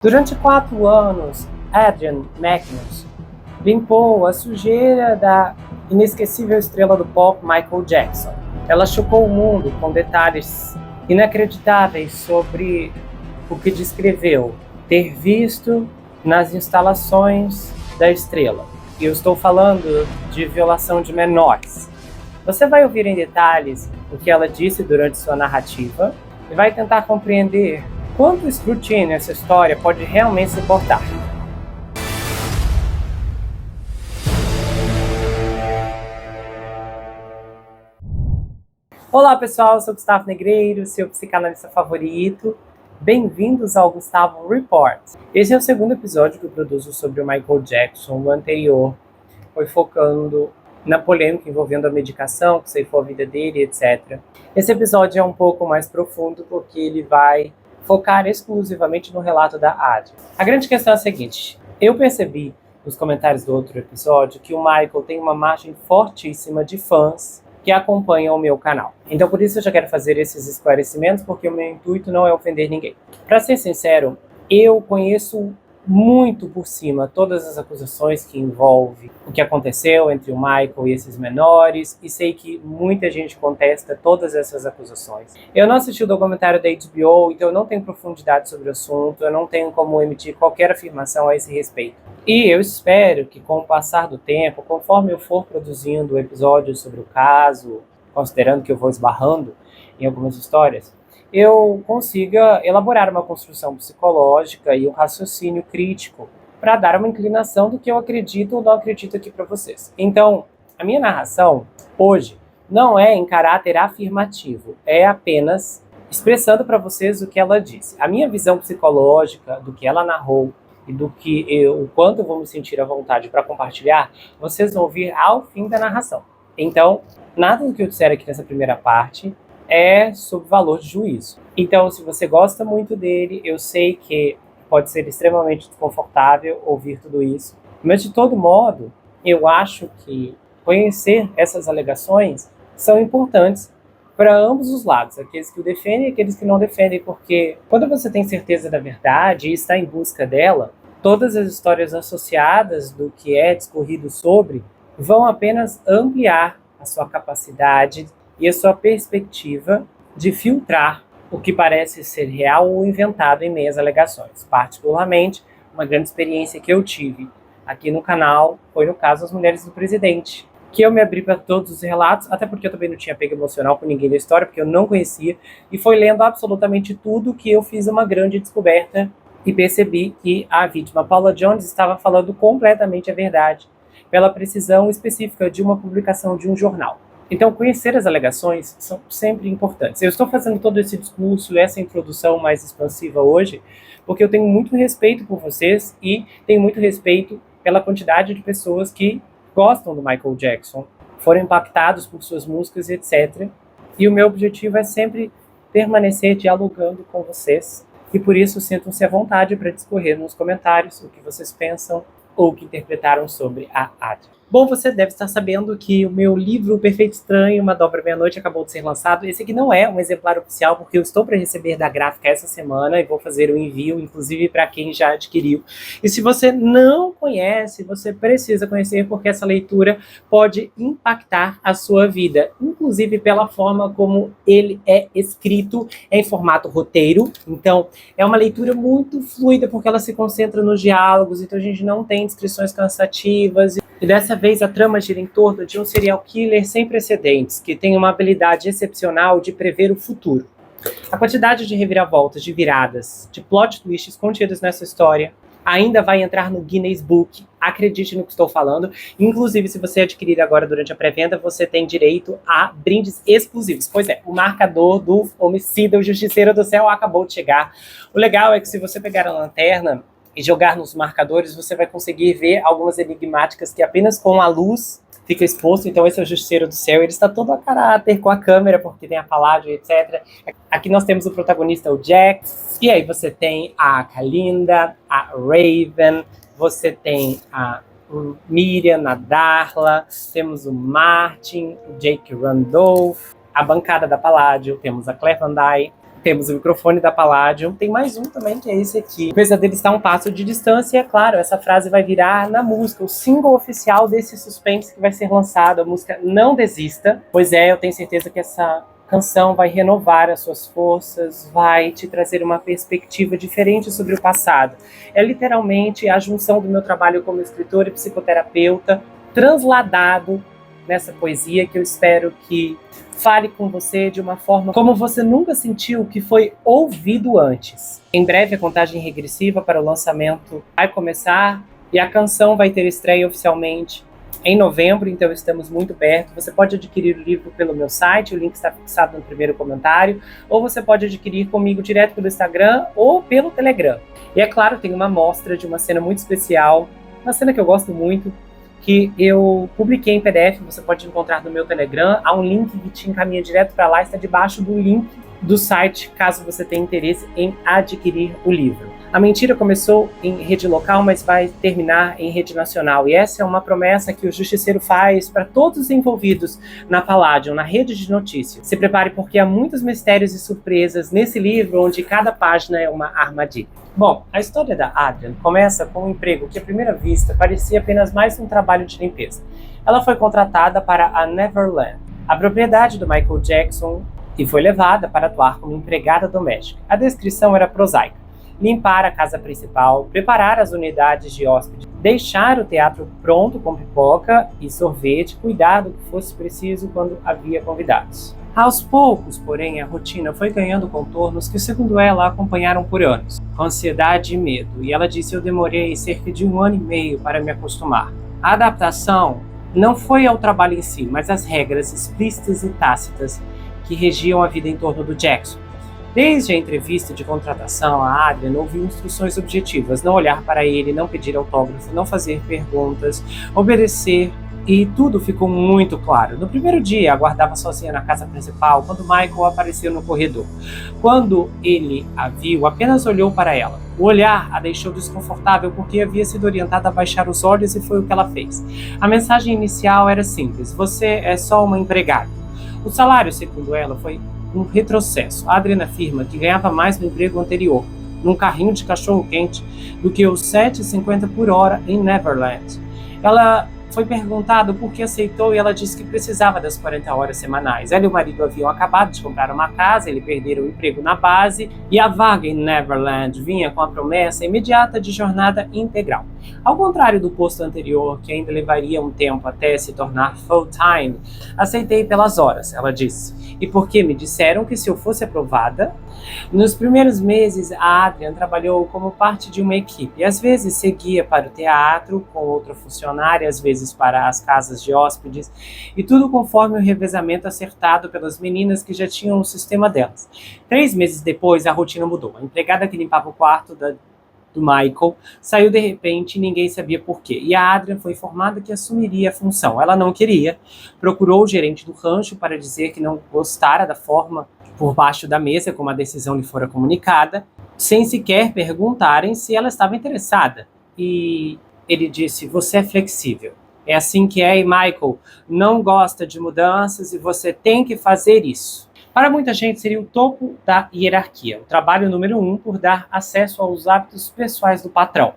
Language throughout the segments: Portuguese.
Durante 4 anos, Adrienne Magnus limpou a sujeira da inesquecível estrela do pop Michael Jackson. Ela chocou o mundo com detalhes inacreditáveis sobre o que descreveu ter visto nas instalações da estrela. E eu estou falando de violação de menores. Você vai ouvir em detalhes o que ela disse durante sua narrativa e vai tentar compreender quanto escrutínio essa história pode realmente suportar. Olá pessoal, eu sou Gustavo Negreiro, seu psicanalista favorito. Bem-vindos ao Gustavo Report. Esse é o segundo episódio que eu produzo sobre o Michael Jackson. O anterior foi focando na polêmica envolvendo a medicação, que ceifou a vida dele, etc. Esse episódio é um pouco mais profundo porque ele vai focar exclusivamente no relato da Adrienne. A grande questão é a seguinte: eu percebi nos comentários do outro episódio que o Michael tem uma margem fortíssima de fãs que acompanham o meu canal. Então por isso eu já quero fazer esses esclarecimentos, porque o meu intuito não é ofender ninguém. Para ser sincero, eu conheço muito por cima todas as acusações que envolvem o que aconteceu entre o Michael e esses menores, e sei que muita gente contesta todas essas acusações. Eu não assisti o documentário da HBO, então eu não tenho profundidade sobre o assunto, eu não tenho como emitir qualquer afirmação a esse respeito. E eu espero que com o passar do tempo, conforme eu for produzindo episódios sobre o caso, considerando que eu vou esbarrando em algumas histórias, eu consiga elaborar uma construção psicológica e um raciocínio crítico para dar uma inclinação do que eu acredito ou não acredito aqui para vocês. Então, a minha narração hoje não é em caráter afirmativo, é apenas expressando para vocês o que ela disse. A minha visão psicológica do que ela narrou e do que o quanto eu vou me sentir à vontade para compartilhar, vocês vão ouvir ao fim da narração. Então, nada do que eu disser aqui nessa primeira parte é sob valor de juízo. Então, se você gosta muito dele, eu sei que pode ser extremamente desconfortável ouvir tudo isso, mas de todo modo, eu acho que conhecer essas alegações são importantes para ambos os lados, aqueles que o defendem e aqueles que não defendem, porque quando você tem certeza da verdade e está em busca dela, todas as histórias associadas do que é discorrido sobre vão apenas ampliar a sua capacidade e a sua perspectiva de filtrar o que parece ser real ou inventado em meias alegações. Particularmente, uma grande experiência que eu tive aqui no canal foi no caso das mulheres do presidente, que eu me abri para todos os relatos, até porque eu também não tinha apego emocional com ninguém da história, porque eu não conhecia, e foi lendo absolutamente tudo que eu fiz uma grande descoberta e percebi que a vítima, Paula Jones, estava falando completamente a verdade, pela precisão específica de uma publicação de um jornal. Então, conhecer as alegações são sempre importantes. Eu estou fazendo todo esse discurso, essa introdução mais expansiva hoje, porque eu tenho muito respeito por vocês e tenho muito respeito pela quantidade de pessoas que gostam do Michael Jackson, foram impactados por suas músicas, etc. E o meu objetivo é sempre permanecer dialogando com vocês. E por isso, sintam-se à vontade para discorrer nos comentários o que vocês pensam ou que interpretaram sobre a Adrienne. Bom, você deve estar sabendo que o meu livro Perfeito Estranho, Uma Dobra Meia-Noite, acabou de ser lançado. Esse aqui não é um exemplar oficial, porque eu estou para receber da gráfica essa semana e vou fazer o envio, inclusive para quem já adquiriu. E se você não conhece, você precisa conhecer, porque essa leitura pode impactar a sua vida, inclusive pela forma como ele é escrito, é em formato roteiro. Então, é uma leitura muito fluida, porque ela se concentra nos diálogos, então a gente não tem descrições cansativas. E dessa vez a trama gira em torno de um serial killer sem precedentes, que tem uma habilidade excepcional de prever o futuro. A quantidade de reviravoltas, de viradas, de plot twists contidos nessa história ainda vai entrar no Guinness Book, acredite no que estou falando. Inclusive, se você adquirir agora durante a pré-venda, você tem direito a brindes exclusivos. Pois é, o marcador do homicida, o Justiceiro do Céu, acabou de chegar. O legal é que se você pegar a lanterna e jogar nos marcadores, você vai conseguir ver algumas enigmáticas que apenas com a luz fica exposto. Então esse é o Justiceiro do Céu, ele está todo a caráter com a câmera, porque tem a paládio, etc. Aqui nós temos o protagonista, o Jack, e aí você tem a Kalinda, a Raven, você tem a Miriam, a Darla, temos o Martin, o Jake Randolph, a bancada da Paládio, temos a Claire Van Dyke, Temos o microfone da Palladium, tem mais um também, que é esse aqui. O pesadelo está a um passo de distância, e é claro, essa frase vai virar na música, o single oficial desse suspense que vai ser lançado, a música Não Desista. Pois é, eu tenho certeza que essa canção vai renovar as suas forças, vai te trazer uma perspectiva diferente sobre o passado. É literalmente a junção do meu trabalho como escritor e psicoterapeuta, transladado nessa poesia, que eu espero que fale com você de uma forma como você nunca sentiu que foi ouvido antes. Em breve a contagem regressiva para o lançamento vai começar e a canção vai ter estreia oficialmente em novembro, então estamos muito perto. Você pode adquirir o livro pelo meu site, o link está fixado no primeiro comentário, ou você pode adquirir comigo direto pelo Instagram ou pelo Telegram. E é claro, tem uma amostra de uma cena muito especial, uma cena que eu gosto muito, que eu publiquei em PDF, você pode encontrar no meu Telegram. Há um link que te encaminha direto para lá, está debaixo do link do site, caso você tenha interesse em adquirir o livro. A mentira começou em rede local, mas vai terminar em rede nacional. E essa é uma promessa que o Justiceiro faz para todos os envolvidos na Palladium, na rede de notícias. Se prepare, porque há muitos mistérios e surpresas nesse livro, onde cada página é uma armadilha. Bom, a história da Adrian começa com um emprego que à primeira vista parecia apenas mais um trabalho de limpeza. Ela foi contratada para a Neverland, a propriedade do Michael Jackson, e foi levada para atuar como empregada doméstica. A descrição era prosaica: limpar a casa principal, preparar as unidades de hóspedes, deixar o teatro pronto com pipoca e sorvete, cuidar do que fosse preciso quando havia convidados. Aos poucos, porém, a rotina foi ganhando contornos que, segundo ela, a acompanharam por anos, com ansiedade e medo, e ela disse: eu demorei cerca de 1 ano e meio para me acostumar. A adaptação não foi ao trabalho em si, mas às regras explícitas e tácitas que regiam a vida em torno do Jackson. Desde a entrevista de contratação, a Adrian ouviu instruções objetivas: não olhar para ele, não pedir autógrafo, não fazer perguntas, obedecer, e tudo ficou muito claro. No primeiro dia, aguardava sozinha na casa principal quando Michael apareceu no corredor. Quando ele a viu, apenas olhou para ela. O olhar a deixou desconfortável porque havia sido orientada a baixar os olhos, e foi o que ela fez. A mensagem inicial era simples: você é só uma empregada. O salário, segundo ela, foi um retrocesso. A Adriana afirma que ganhava mais no emprego anterior, num carrinho de cachorro-quente, do que os R$7,50 por hora em Neverland. Ela foi perguntada por que aceitou e ela disse que precisava das 40 horas semanais. Ela e o marido haviam acabado de comprar uma casa, ele perderam o emprego na base e a vaga em Neverland vinha com a promessa imediata de jornada integral. Ao contrário do posto anterior, que ainda levaria um tempo até se tornar full-time, aceitei pelas horas, ela disse. E porque me disseram que se eu fosse aprovada. Nos primeiros meses, a Adrian trabalhou como parte de uma equipe. Às vezes seguia para o teatro com outra funcionária, às vezes para as casas de hóspedes, e tudo conforme o revezamento acertado pelas meninas que já tinham o sistema delas. 3 meses depois, a rotina mudou. A empregada que limpava o quarto do Michael saiu de repente e ninguém sabia por quê. E a Adrian foi informada que assumiria a função. Ela não queria, procurou o gerente do rancho para dizer que não gostara da forma por baixo da mesa como a decisão lhe fora comunicada, sem sequer perguntarem se ela estava interessada. E ele disse: você é flexível. É assim que é, e Michael não gosta de mudanças e você tem que fazer isso. Para muita gente seria o topo da hierarquia, o trabalho número 1 por dar acesso aos hábitos pessoais do patrão.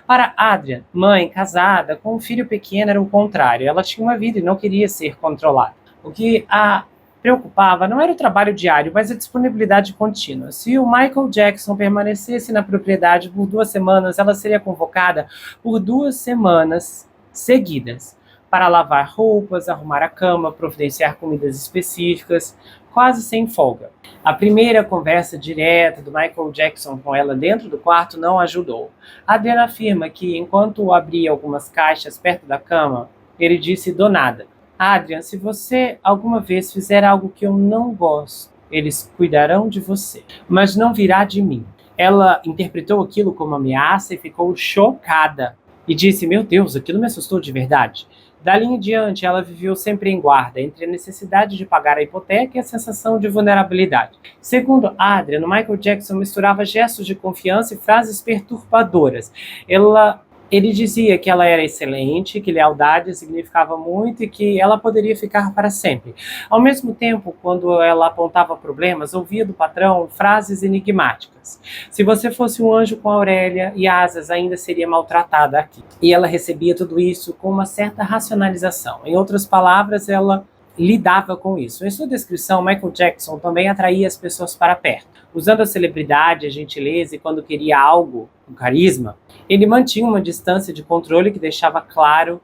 Para Adrian, mãe, casada, com um filho pequeno, era o contrário. Ela tinha uma vida e não queria ser controlada. O que a preocupava não era o trabalho diário, mas a disponibilidade contínua. Se o Michael Jackson permanecesse na propriedade por 2 semanas, ela seria convocada por 2 semanas seguidas para lavar roupas, arrumar a cama, providenciar comidas específicas, quase sem folga. A primeira conversa direta do Michael Jackson com ela dentro do quarto não ajudou. Adriana afirma que, enquanto abria algumas caixas perto da cama, ele disse do nada: Adrian, se você alguma vez fizer algo que eu não gosto, eles cuidarão de você, mas não virá de mim. Ela interpretou aquilo como ameaça e ficou chocada. E disse: meu Deus, aquilo me assustou de verdade. Dali em diante, ela viveu sempre em guarda, entre a necessidade de pagar a hipoteca e a sensação de vulnerabilidade. Segundo Adrian, Michael Jackson misturava gestos de confiança e frases perturbadoras. Ela Ele dizia que ela era excelente, que lealdade significava muito e que ela poderia ficar para sempre. Ao mesmo tempo, quando ela apontava problemas, ouvia do patrão frases enigmáticas. Se você fosse um anjo com aurélia e asas, ainda seria maltratada aqui. E ela recebia tudo isso com uma certa racionalização. Em outras palavras, ela lidava com isso. Em sua descrição, Michael Jackson também atraía as pessoas para perto. Usando a celebridade, a gentileza e quando queria algo, o carisma, ele mantinha uma distância de controle que deixava claro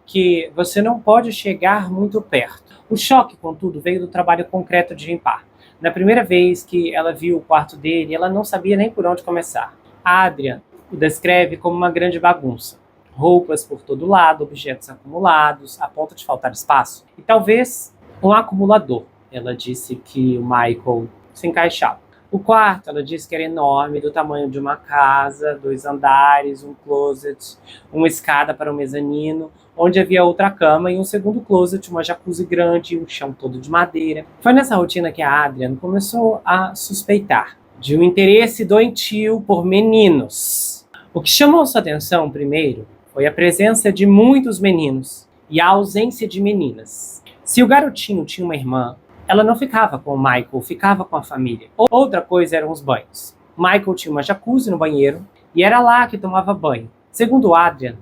que você não pode chegar muito perto. O choque, contudo, veio do trabalho concreto de limpar. Na primeira vez que ela viu o quarto dele, ela não sabia nem por onde começar. Adrian o descreve como uma grande bagunça. Roupas por todo lado, objetos acumulados, a ponto de faltar espaço. E talvez um acumulador. Ela disse que o Michael se encaixava. O quarto, ela disse que era enorme, do tamanho de uma casa, 2 andares, um closet, uma escada para um mezanino, onde havia outra cama e um segundo closet, uma jacuzzi grande e um chão todo de madeira. Foi nessa rotina que a Adrian começou a suspeitar de um interesse doentio por meninos. O que chamou sua atenção primeiro foi a presença de muitos meninos e a ausência de meninas. Se o garotinho tinha uma irmã, ela não ficava com o Michael, ficava com a família. Outra coisa eram os banhos. Michael tinha uma jacuzzi no banheiro e era lá que tomava banho. Segundo Adrian,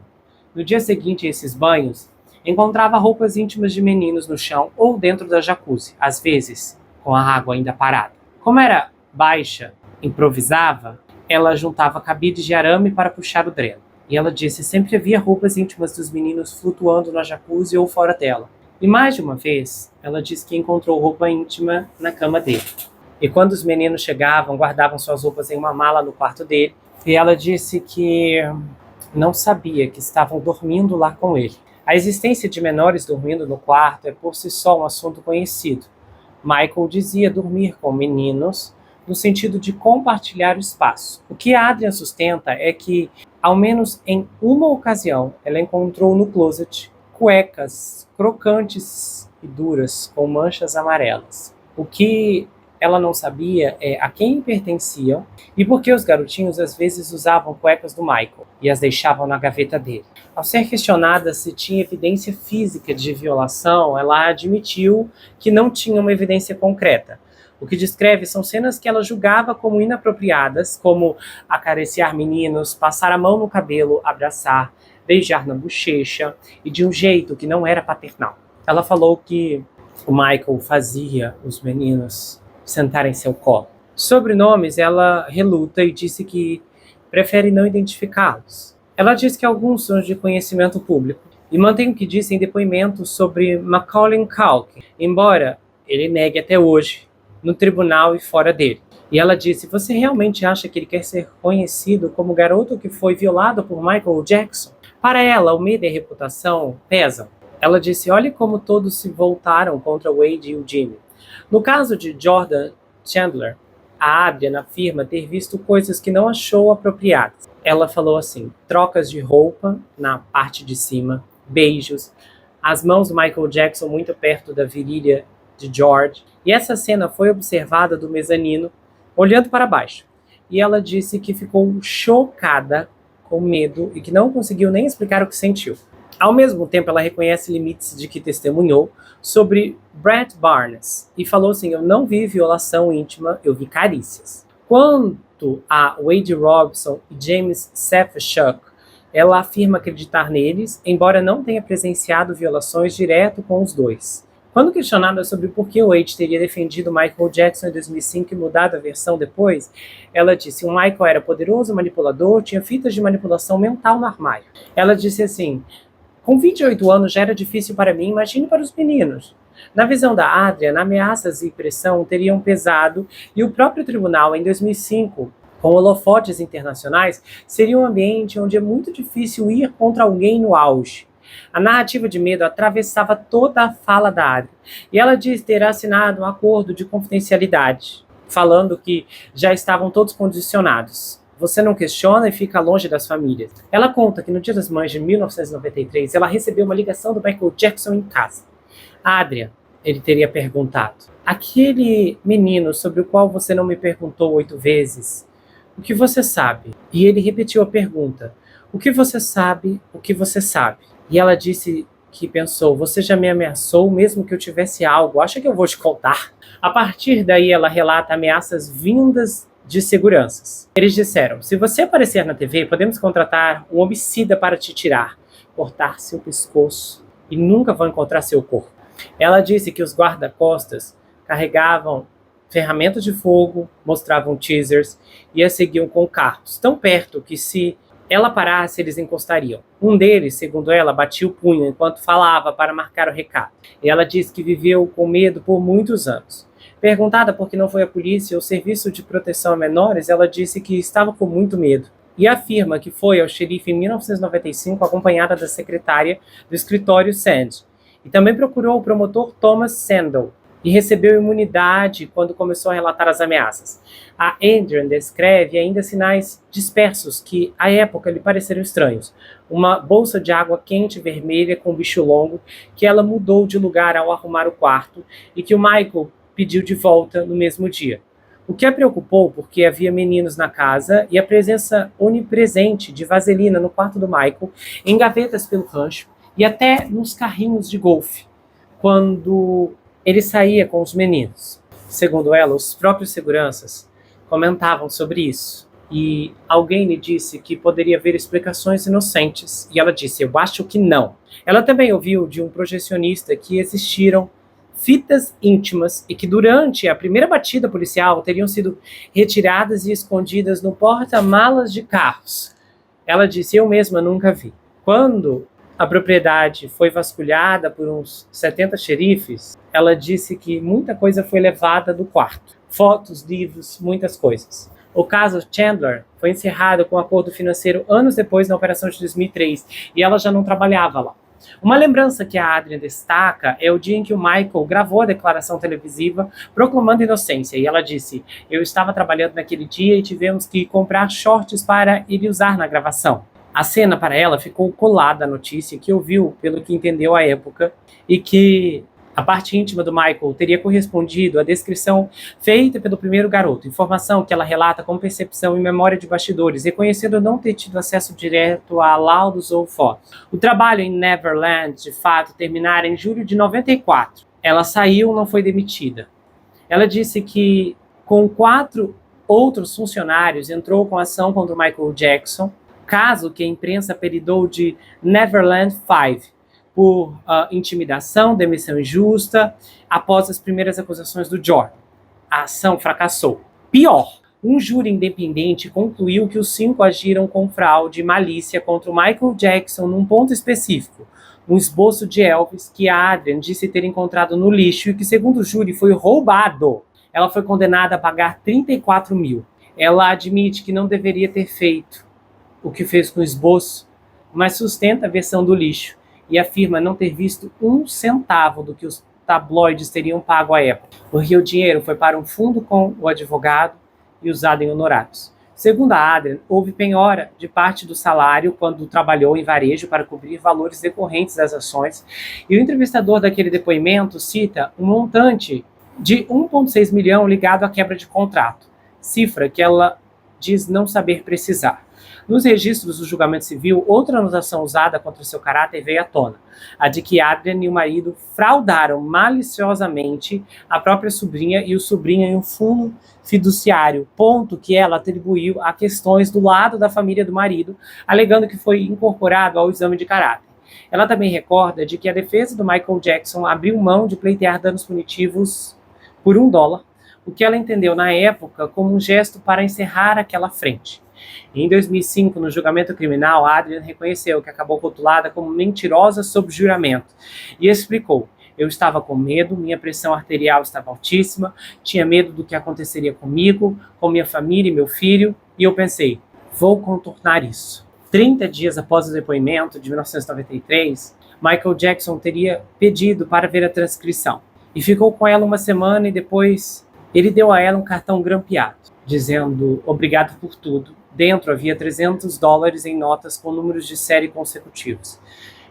no dia seguinte a esses banhos, encontrava roupas íntimas de meninos no chão ou dentro da jacuzzi, às vezes com a água ainda parada. Como era baixa, improvisava, ela juntava cabides de arame para puxar o dreno. E ela disse que sempre havia roupas íntimas dos meninos flutuando na jacuzzi ou fora dela. E mais de uma vez, ela disse que encontrou roupa íntima na cama dele. E quando os meninos chegavam, guardavam suas roupas em uma mala no quarto dele. E ela disse que não sabia que estavam dormindo lá com ele. A existência de menores dormindo no quarto é por si só um assunto conhecido. Michael dizia dormir com meninos no sentido de compartilhar o espaço. O que a Adrian sustenta é que, ao menos em uma ocasião, ela encontrou no closet cuecas crocantes e duras com manchas amarelas. O que ela não sabia é a quem pertenciam e por que os garotinhos às vezes usavam cuecas do Michael e as deixavam na gaveta dele. Ao ser questionada se tinha evidência física de violação, ela admitiu que não tinha uma evidência concreta. O que descreve são cenas que ela julgava como inapropriadas, como acariciar meninos, passar a mão no cabelo, abraçar, beijar na bochecha e de um jeito que não era paternal. Ela falou que o Michael fazia os meninos sentarem em seu colo. Sobre nomes, ela reluta e disse que prefere não identificá-los. Ela diz que alguns são de conhecimento público e mantém o que disse em depoimentos sobre Macaulay Culkin, embora ele negue até hoje, no tribunal e fora dele. E ela disse: você realmente acha que ele quer ser conhecido como o garoto que foi violado por Michael Jackson? Para ela, o medo e a reputação pesam. Ela disse: olhe como todos se voltaram contra Wade e o Jimmy. No caso de Jordan Chandler, a Adrian afirma ter visto coisas que não achou apropriadas. Ela falou assim: trocas de roupa na parte de cima, beijos, as mãos do Michael Jackson muito perto da virilha de George. E essa cena foi observada do mezanino, olhando para baixo. E ela disse que ficou chocada, com medo, e que não conseguiu nem explicar o que sentiu. Ao mesmo tempo, ela reconhece limites de que testemunhou sobre Brett Barnes e falou assim: eu não vi violação íntima, eu vi carícias. Quanto a Wade Robson e James Safechuck, ela afirma acreditar neles, embora não tenha presenciado violações direto com os dois. Quando questionada sobre por que Wade teria defendido Michael Jackson em 2005 e mudado a versão depois, ela disse: o Michael era poderoso, manipulador, tinha fitas de manipulação mental no armário. Ela disse assim: com 28 anos já era difícil para mim, imagine para os meninos. Na visão da Adrian, ameaças e pressão teriam pesado e o próprio tribunal, em 2005, com holofotes internacionais, seria um ambiente onde é muito difícil ir contra alguém no auge. A narrativa de medo atravessava toda a fala da Adrian, e ela diz ter assinado um acordo de confidencialidade, falando que já estavam todos condicionados. Você não questiona e fica longe das famílias. Ela conta que no Dia das Mães de 1993, ela recebeu uma ligação do Michael Jackson em casa. Adrian, ele teria perguntado: aquele menino sobre o qual você não me perguntou 8 vezes, o que você sabe? E ele repetiu a pergunta, o que você sabe, o que você sabe? E ela disse que pensou, você já me ameaçou mesmo que eu tivesse algo, acha que eu vou te contar? A partir daí ela relata ameaças vindas de seguranças. Eles disseram, se você aparecer na TV, podemos contratar um homicida para te tirar, cortar seu pescoço e nunca vão encontrar seu corpo. Ela disse que os guarda-costas carregavam ferramentas de fogo, mostravam teasers e a seguiam com carros, tão perto que se ela parasse, eles encostariam. Um deles, segundo ela, batia o punho enquanto falava para marcar o recado. E ela disse que viveu com medo por muitos anos. Perguntada por que não foi a polícia ou o serviço de proteção a menores, ela disse que estava com muito medo. E afirma que foi ao xerife em 1995 acompanhada da secretária do escritório Sand. E também procurou o promotor Thomas Sandel e recebeu imunidade quando começou a relatar as ameaças. A Adrian descreve ainda sinais dispersos que, à época, lhe pareceram estranhos. Uma bolsa de água quente vermelha com bicho longo que ela mudou de lugar ao arrumar o quarto e que o Michael pediu de volta no mesmo dia. O que a preocupou porque havia meninos na casa e a presença onipresente de vaselina no quarto do Michael, em gavetas pelo rancho e até nos carrinhos de golfe, quando ele saía com os meninos. Segundo ela, os próprios seguranças comentavam sobre isso. E alguém lhe disse que poderia haver explicações inocentes. E ela disse, eu acho que não. Ela também ouviu de um projecionista que existiram fitas íntimas e que durante a primeira batida policial teriam sido retiradas e escondidas no porta-malas de carros. Ela disse, eu mesma nunca vi. Quando a propriedade foi vasculhada por uns 70 xerifes, ela disse que muita coisa foi levada do quarto. Fotos, livros, muitas coisas. O caso Chandler foi encerrado com um acordo financeiro anos depois na operação de 2003 e ela já não trabalhava lá. Uma lembrança que a Adrian destaca é o dia em que o Michael gravou a declaração televisiva proclamando inocência. E ela disse, eu estava trabalhando naquele dia e tivemos que comprar shorts para ele usar na gravação. A cena para ela ficou colada à notícia que ouviu pelo que entendeu à época e que a parte íntima do Michael teria correspondido à descrição feita pelo primeiro garoto, informação que ela relata com percepção e memória de bastidores, reconhecendo não ter tido acesso direto a laudos ou fotos. O trabalho em Neverland, de fato, terminara em julho de 94. Ela saiu, não foi demitida. Ela disse que, com 4 outros funcionários, entrou com ação contra o Michael Jackson, caso que a imprensa apelidou de Neverland 5, por intimidação, demissão injusta, após as primeiras acusações do Jordan. A ação fracassou. Pior, um júri independente concluiu que os 5 agiram com fraude e malícia contra o Michael Jackson num ponto específico, um esboço de Elvis que a Adrian disse ter encontrado no lixo e que, segundo o júri, foi roubado. Ela foi condenada a pagar 34 mil. Ela admite que não deveria ter feito o que fez com o esboço, mas sustenta a versão do lixo e afirma não ter visto 1 centavo do que os tabloides teriam pago à época, porque o dinheiro foi para um fundo com o advogado e usado em honorários. Segundo a Adrian, houve penhora de parte do salário quando trabalhou em varejo para cobrir valores decorrentes das ações, e o entrevistador daquele depoimento cita um montante de 1,6 milhão ligado à quebra de contrato, cifra que ela diz não saber precisar. Nos registros do julgamento civil, outra anotação usada contra seu caráter veio à tona, a de que Adrian e o marido fraudaram maliciosamente a própria sobrinha e o sobrinho em um fundo fiduciário, ponto que ela atribuiu a questões do lado da família do marido, alegando que foi incorporado ao exame de caráter. Ela também recorda de que a defesa do Michael Jackson abriu mão de pleitear danos punitivos por $1, o que ela entendeu na época como um gesto para encerrar aquela frente. Em 2005, no julgamento criminal, Adrian reconheceu que acabou rotulada como mentirosa sob juramento e explicou, eu estava com medo, minha pressão arterial estava altíssima, tinha medo do que aconteceria comigo, com minha família e meu filho, e eu pensei, vou contornar isso. 30 dias após o depoimento, de 1993, Michael Jackson teria pedido para ver a transcrição e ficou com ela uma semana e depois ele deu a ela um cartão grampeado, dizendo obrigado por tudo. Dentro havia $300 em notas com números de série consecutivos.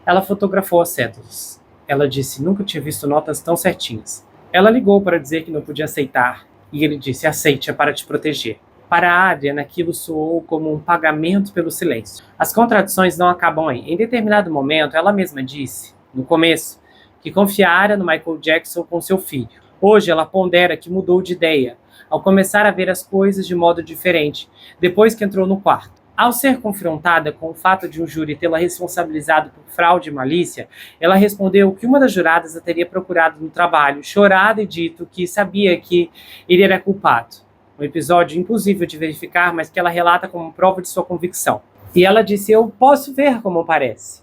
Ela fotografou as cédulas. Ela disse, nunca tinha visto notas tão certinhas. Ela ligou para dizer que não podia aceitar, e ele disse, aceite, é para te proteger. Para a Adrian, aquilo soou como um pagamento pelo silêncio. As contradições não acabam aí. Em determinado momento, ela mesma disse, no começo, que confiara no Michael Jackson com seu filho. Hoje, ela pondera que mudou de ideia, ao começar a ver as coisas de modo diferente, depois que entrou no quarto. Ao ser confrontada com o fato de um júri tê-la responsabilizado por fraude e malícia, ela respondeu que uma das juradas a teria procurado no trabalho, chorado e dito que sabia que ele era culpado. Um episódio impossível de verificar, mas que ela relata como prova de sua convicção. E ela disse: "Eu posso ver como parece",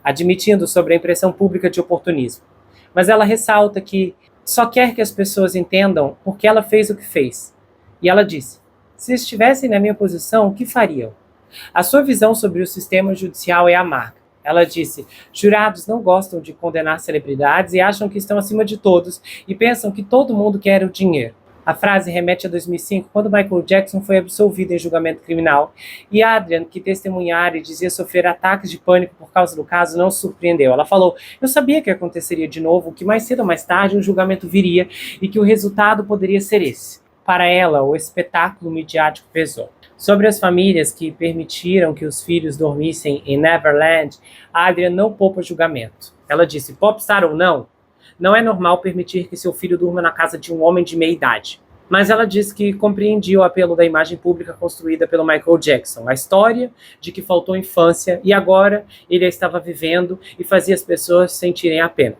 admitindo sobre a impressão pública de oportunismo. Mas ela ressalta que só quer que as pessoas entendam por que ela fez o que fez. E ela disse: "Se estivessem na minha posição, o que fariam?" A sua visão sobre o sistema judicial é amarga. Ela disse: "Jurados não gostam de condenar celebridades e acham que estão acima de todos e pensam que todo mundo quer o dinheiro." A frase remete a 2005, quando Michael Jackson foi absolvido em julgamento criminal, e Adrian, que testemunhara e dizia sofrer ataques de pânico por causa do caso, não se surpreendeu. Ela falou: "Eu sabia que aconteceria de novo, que mais cedo ou mais tarde um julgamento viria e que o resultado poderia ser esse." Para ela, o espetáculo midiático pesou. Sobre as famílias que permitiram que os filhos dormissem em Neverland, Adrian não poupa julgamento. Ela disse: "Popstar ou não é normal permitir que seu filho durma na casa de um homem de meia idade." Mas ela disse que compreendia o apelo da imagem pública construída pelo Michael Jackson, a história de que faltou infância e agora ele a estava vivendo e fazia as pessoas sentirem a pena.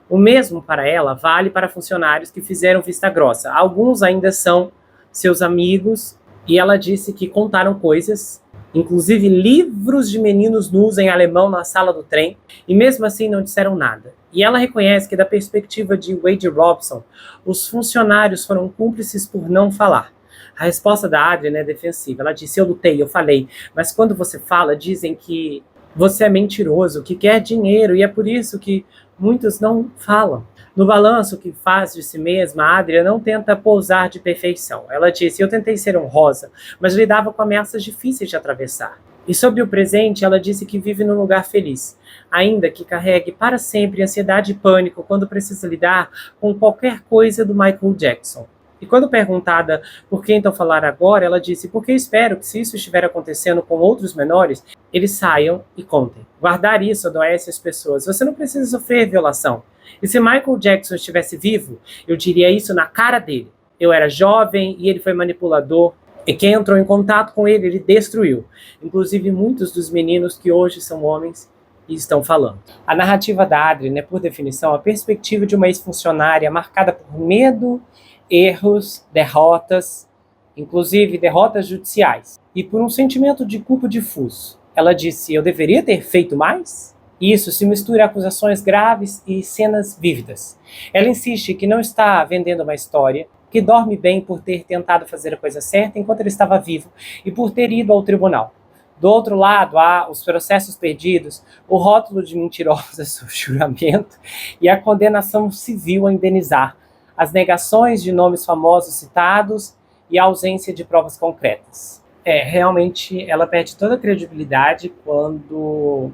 O mesmo para ela vale para funcionários que fizeram vista grossa. Alguns ainda são seus amigos e ela disse que contaram coisas, inclusive livros de meninos nus em alemão na sala do trem, e mesmo assim não disseram nada. E ela reconhece que, da perspectiva de Wade Robson, os funcionários foram cúmplices por não falar. A resposta da Adrian é defensiva. Ela disse: "Eu lutei, eu falei, mas quando você fala, dizem que você é mentiroso, que quer dinheiro, e é por isso que muitos não falam." No balanço que faz de si mesma, a Adrian não tenta pousar de perfeição. Ela disse: "Eu tentei ser honrosa, mas lidava com ameaças difíceis de atravessar." E sobre o presente, ela disse que vive num lugar feliz, ainda que carregue para sempre ansiedade e pânico quando precisa lidar com qualquer coisa do Michael Jackson. E quando perguntada por que então falar agora, ela disse: "Porque espero que, se isso estiver acontecendo com outros menores, eles saiam e contem. Guardar isso adoece as pessoas. Você não precisa sofrer violação. E se Michael Jackson estivesse vivo, eu diria isso na cara dele. Eu era jovem e ele foi manipulador. E quem entrou em contato com ele, ele destruiu. Inclusive muitos dos meninos que hoje são homens e estão falando." A narrativa da Adrian é, por definição, a perspectiva de uma ex-funcionária marcada por medo, erros, derrotas, inclusive derrotas judiciais, e por um sentimento de culpa difuso. Ela disse: "Eu deveria ter feito mais?" Isso se mistura a acusações graves e cenas vívidas. Ela insiste que não está vendendo uma história, que dorme bem por ter tentado fazer a coisa certa enquanto ele estava vivo e por ter ido ao tribunal. Do outro lado, há os processos perdidos, o rótulo de mentirosa sob juramento e a condenação civil a indenizar, as negações de nomes famosos citados e a ausência de provas concretas. Realmente ela perde toda a credibilidade quando...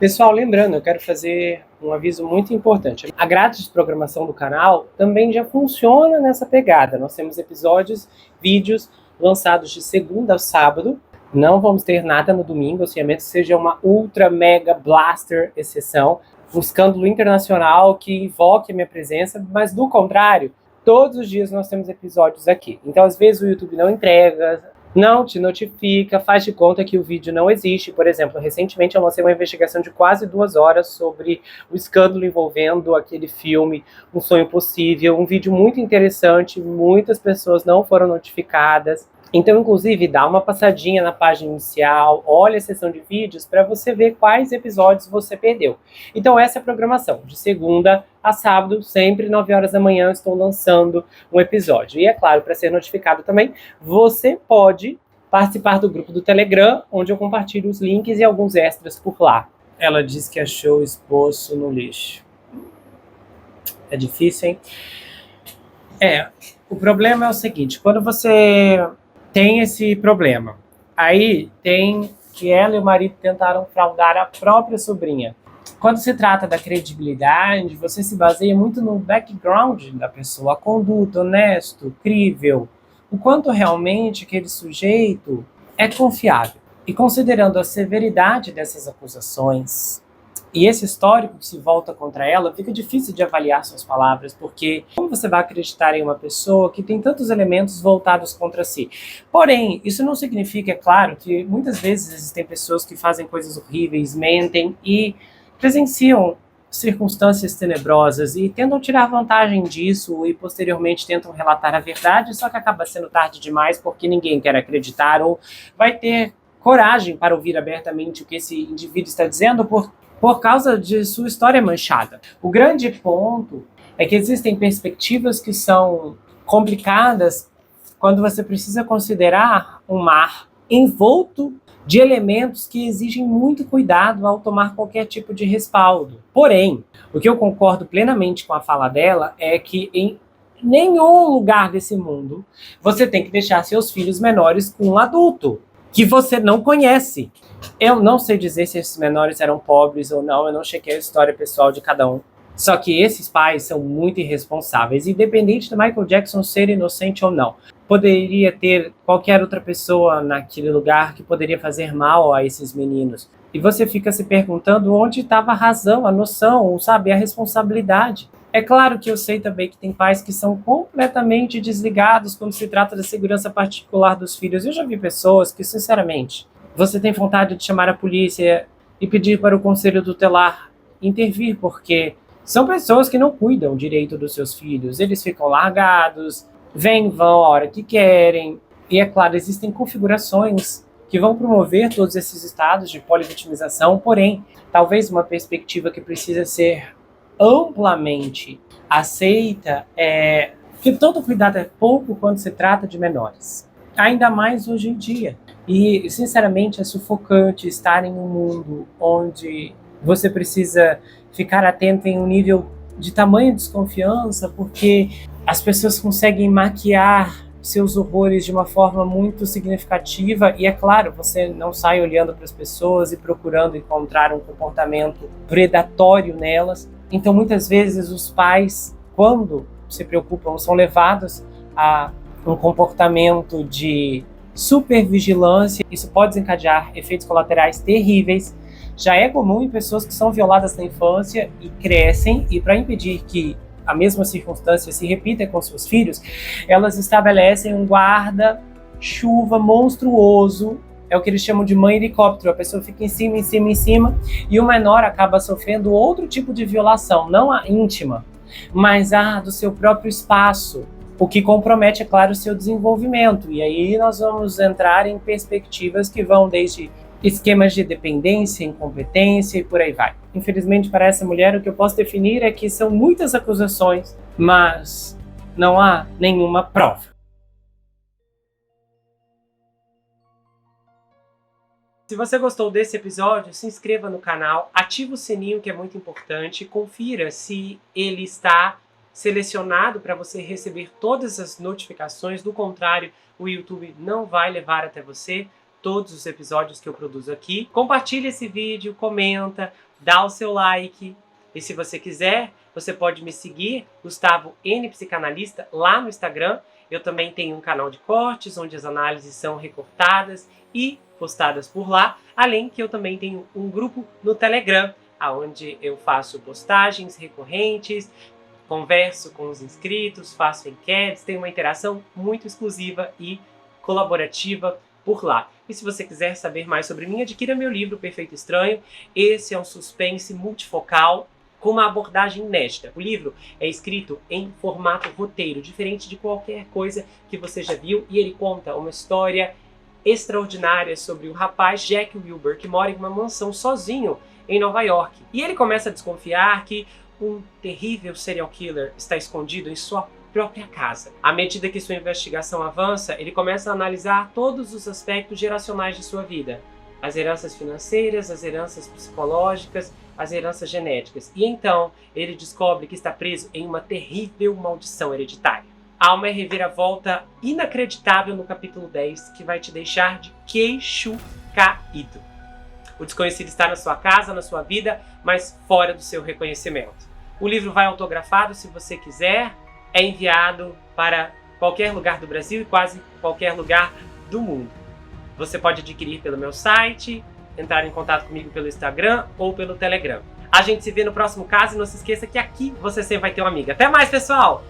Pessoal, lembrando, eu quero fazer um aviso muito importante. A grade de programação do canal também já funciona nessa pegada. Nós temos episódios, vídeos lançados de segunda a sábado. Não vamos ter nada no domingo, assim, a menos que seja uma ultra mega blaster exceção, um escândalo internacional que invoque a minha presença, mas do contrário, todos os dias nós temos episódios aqui. Então, às vezes o YouTube não entrega, não te notifica, faz de conta que o vídeo não existe. Por exemplo, recentemente eu lancei uma investigação de quase 2 horas sobre o escândalo envolvendo aquele filme Um Sonho Possível, um vídeo muito interessante, muitas pessoas não foram notificadas. Então, inclusive, dá uma passadinha na página inicial, olha a seção de vídeos para você ver quais episódios você perdeu. Então, essa é a programação. De segunda a sábado, sempre 9 horas da manhã, estou lançando um episódio. E é claro, para ser notificado também, você pode participar do grupo do Telegram, onde eu compartilho os links e alguns extras por lá. Ela diz que achou o esboço no lixo. É difícil, hein? O problema é o seguinte, quando você... tem esse problema. Aí tem que ela e o marido tentaram fraudar a própria sobrinha. Quando se trata da credibilidade, você se baseia muito no background da pessoa, a conduta, honesto, crível, o quanto realmente aquele sujeito é confiável. E considerando a severidade dessas acusações e esse histórico que se volta contra ela, fica difícil de avaliar suas palavras, porque como você vai acreditar em uma pessoa que tem tantos elementos voltados contra si? Porém, isso não significa, é claro, que muitas vezes existem pessoas que fazem coisas horríveis, mentem e presenciam circunstâncias tenebrosas e tentam tirar vantagem disso e posteriormente tentam relatar a verdade, só que acaba sendo tarde demais porque ninguém quer acreditar ou vai ter coragem para ouvir abertamente o que esse indivíduo está dizendo por causa de sua história manchada. O grande ponto é que existem perspectivas que são complicadas quando você precisa considerar um mar envolto de elementos que exigem muito cuidado ao tomar qualquer tipo de respaldo. Porém, o que eu concordo plenamente com a fala dela é que em nenhum lugar desse mundo você tem que deixar seus filhos menores com um adulto que você não conhece. Eu não sei dizer se esses menores eram pobres ou não, eu não chequei a história pessoal de cada um. Só que esses pais são muito irresponsáveis, independente do Michael Jackson ser inocente ou não. Poderia ter qualquer outra pessoa naquele lugar que poderia fazer mal a esses meninos. E você fica se perguntando onde estava a razão, a noção, sabe, a responsabilidade. É claro que eu sei também que tem pais que são completamente desligados quando se trata da segurança particular dos filhos. Eu já vi pessoas que, sinceramente, você tem vontade de chamar a polícia e pedir para o conselho tutelar intervir, porque são pessoas que não cuidam direito dos seus filhos. Eles ficam largados, vêm e vão a hora que querem. E é claro, existem configurações que vão promover todos esses estados de polivitimização, porém, talvez uma perspectiva que precisa ser amplamente aceita é que todo cuidado é pouco quando se trata de menores. Ainda mais hoje em dia. E, sinceramente, é sufocante estar em um mundo onde você precisa ficar atento em um nível de tamanha desconfiança, porque as pessoas conseguem maquiar seus horrores de uma forma muito significativa e, é claro, você não sai olhando para as pessoas e procurando encontrar um comportamento predatório nelas. Então, muitas vezes, os pais, quando se preocupam, são levados a um comportamento de supervigilância. Isso pode desencadear efeitos colaterais terríveis. Já é comum em pessoas que são violadas na infância e crescem, e para impedir que a mesma circunstância se repita com seus filhos, elas estabelecem um guarda-chuva monstruoso. É o que eles chamam de mãe helicóptero. A pessoa fica em cima, em cima, em cima, e o menor acaba sofrendo outro tipo de violação, não a íntima, mas a do seu próprio espaço, o que compromete, é claro, o seu desenvolvimento. E aí nós vamos entrar em perspectivas que vão desde esquemas de dependência, incompetência e por aí vai. Infelizmente, para essa mulher, o que eu posso definir é que são muitas acusações, mas não há nenhuma prova. Se você gostou desse episódio, se inscreva no canal, ative o sininho, que é muito importante, confira se ele está selecionado para você receber todas as notificações. Do contrário, o YouTube não vai levar até você todos os episódios que eu produzo aqui. Compartilhe esse vídeo, comenta, dá o seu like. E se você quiser, você pode me seguir, Gustavo N Psicanalista, lá no Instagram. Eu também tenho um canal de cortes, onde as análises são recortadas e postadas por lá. Além que eu também tenho um grupo no Telegram, onde eu faço postagens recorrentes, converso com os inscritos, faço enquetes, tenho uma interação muito exclusiva e colaborativa por lá. E se você quiser saber mais sobre mim, adquira meu livro Perfeito Estranho. Esse é um suspense multifocal com uma abordagem inédita. O livro é escrito em formato roteiro, diferente de qualquer coisa que você já viu, e ele conta uma história extraordinária sobre o rapaz Jack Wilbur, que mora em uma mansão sozinho em Nova York. E ele começa a desconfiar que um terrível serial killer está escondido em sua própria casa. À medida que sua investigação avança, ele começa a analisar todos os aspectos geracionais de sua vida. As heranças financeiras, as heranças psicológicas, as heranças genéticas. E então, ele descobre que está preso em uma terrível maldição hereditária. Há uma reviravolta inacreditável no capítulo 10 que vai te deixar de queixo caído. O desconhecido está na sua casa, na sua vida, mas fora do seu reconhecimento. O livro vai autografado, se você quiser, é enviado para qualquer lugar do Brasil e quase qualquer lugar do mundo. Você pode adquirir pelo meu site, entrar em contato comigo pelo Instagram ou pelo Telegram. A gente se vê no próximo caso e não se esqueça que aqui você sempre vai ter uma amiga. Até mais, pessoal!